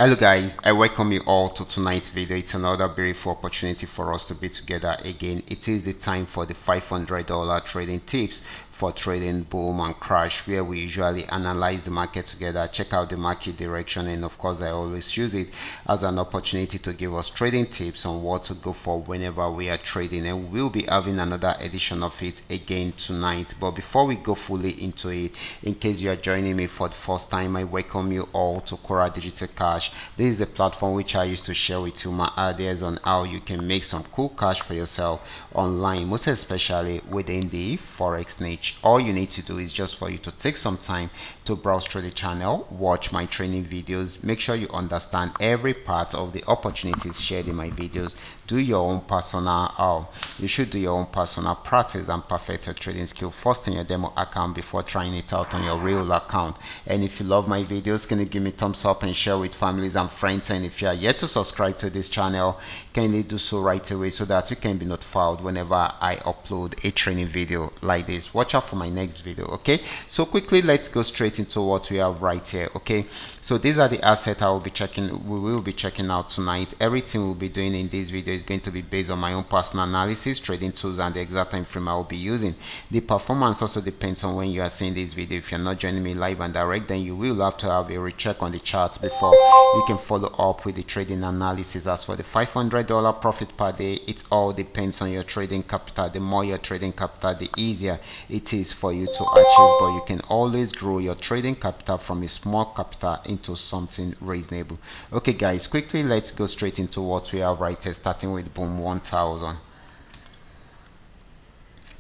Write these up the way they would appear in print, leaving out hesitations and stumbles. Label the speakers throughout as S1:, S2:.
S1: Hello guys, I welcome you all to tonight's video. It's another beautiful opportunity for us to be together again. It is the time for the $500 trading tips for trading boom and crash, where we usually analyze the market together, check out the market direction, and of course I always use it as an opportunity to give us trading tips on what to go for whenever we are trading, and we'll be having another edition of it again tonight. But before we go fully into it, in case you are joining me for the first time, I welcome you all to Qora Digital Cash. This is the platform which I used to share with you my ideas on how you can make some cool cash for yourself online, most especially within the forex niche. All you need to do is just for you to take some time to browse through the channel, watch my training videos, make sure you understand every part of the opportunities shared in my videos, do your own personal you should do your own personal practice and perfect your trading skill first in your demo account before trying it out on your real account. And if you love my videos, can you give me thumbs up and share with families and friends? And if you are yet to subscribe to this channel, kindly do so right away so that you can be notified whenever I upload a training video like this. Watch out for my next video. Okay, so quickly let's go straight into what we have right here. Okay, so these are the assets we will be checking out tonight. Everything we'll be doing in this video is going to be based on my own personal analysis, trading tools, and the exact time frame I will be using. The performance also depends on when you are seeing this video. If you're not joining me live and direct, then you will have to have a recheck on the charts before you can follow up with the trading analysis. As for the $500 profit per day, it all depends on your trading capital. The more your trading capital, the easier it is for you to achieve, but you can always grow your trading capital from a small capital into something reasonable. Okay guys, quickly let's go straight into what we have right here, starting with boom 1000.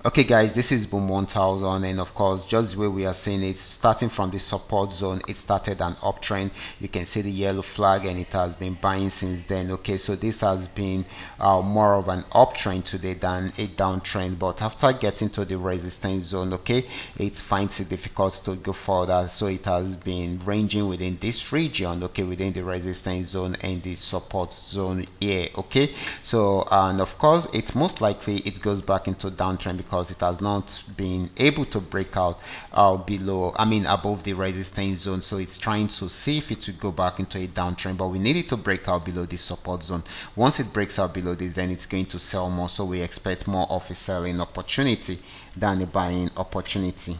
S1: Okay guys, this is boom 1000, and of course just the way we are seeing it, starting from the support zone, it started an uptrend. You can see the yellow flag and it has been buying since then. Okay, so this has been more of an uptrend today than a downtrend, but after getting to the resistance zone, okay, it finds it difficult to go further, so it has been ranging within this region, okay, within the resistance zone and the support zone here. Okay, so and of course it's most likely it goes back into downtrend because it has not been able to break out above the resistance zone. So it's trying to see if it will go back into a downtrend, but we need it to break out below this support zone. Once it breaks out below this, then it's going to sell more, so we expect more of a selling opportunity than a buying opportunity.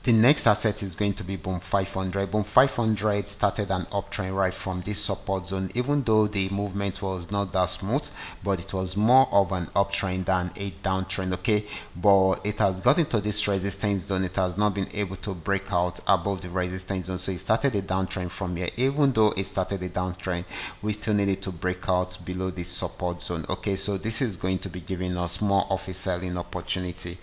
S1: The next asset is going to be boom 500. Boom 500 started an uptrend right from this support zone, even though the movement was not that smooth, but it was more of an uptrend than a downtrend. Okay, but it has got into this resistance zone. It has not been able to break out above the resistance zone, so it started a downtrend from here. Even though it started a downtrend, we still needed to break out below this support zone. Okay, so this is going to be giving us more of a selling opportunity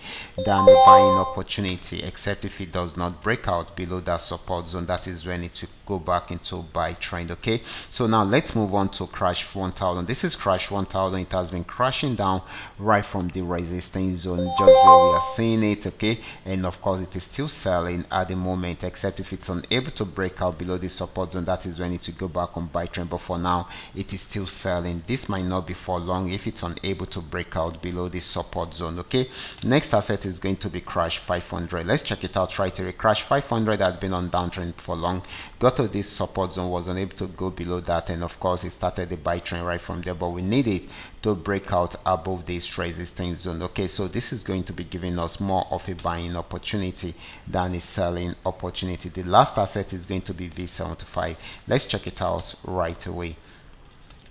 S1: than a buying opportunity, except if it does not break out below that support zone. That is when it will go back into buy trend. Okay, so now let's move on to crash 1000. This is crash 1000. It has been crashing down right from the resistance zone, just where we are seeing it. Okay, and of course it is still selling at the moment, except if it's unable to break out below the support zone, that is when it will go back on buy trend. But for now it is still selling. This might not be for long if it's unable to break out below the support zone. Okay, next asset is going to be crash 500. Let's check it out right here. Crash 500 had been on downtrend for long, got to this support zone, was unable to go below that, and of course it started the buy trend right from there, but we need it to break out above this resistance zone. Okay, so this is going to be giving us more of a buying opportunity than a selling opportunity. The last asset is going to be V75. Let's check it out right away.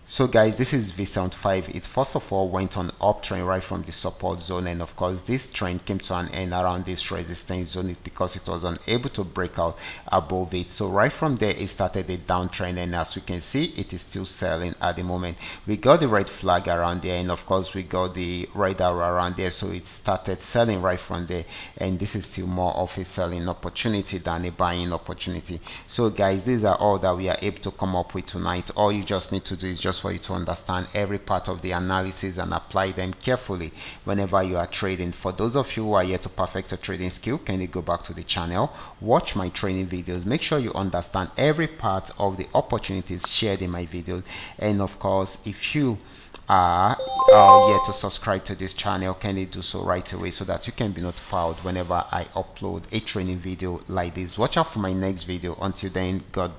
S1: So guys, this is V75. It first of all went on uptrend right from the support zone, and of course this trend came to an end around this resistance zone because it was unable to break out above it. So right from there it started a downtrend, and as you can see it is still selling at the moment. We got the red flag around there, and of course we got the red arrow around there, so it started selling right from there, and this is still more of a selling opportunity than a buying opportunity. So guys, these are all that we are able to come up with tonight. All you just need to do is just just for you to understand every part of the analysis and apply them carefully whenever you are trading. For those of you who are yet to perfect your trading skill, can you go back to the channel, watch my training videos, make sure you understand every part of the opportunities shared in my videos. And of course, if you are yet to subscribe to this channel, can you do so right away so that you can be notified whenever I upload a training video like this. Watch out for my next video. Until then, God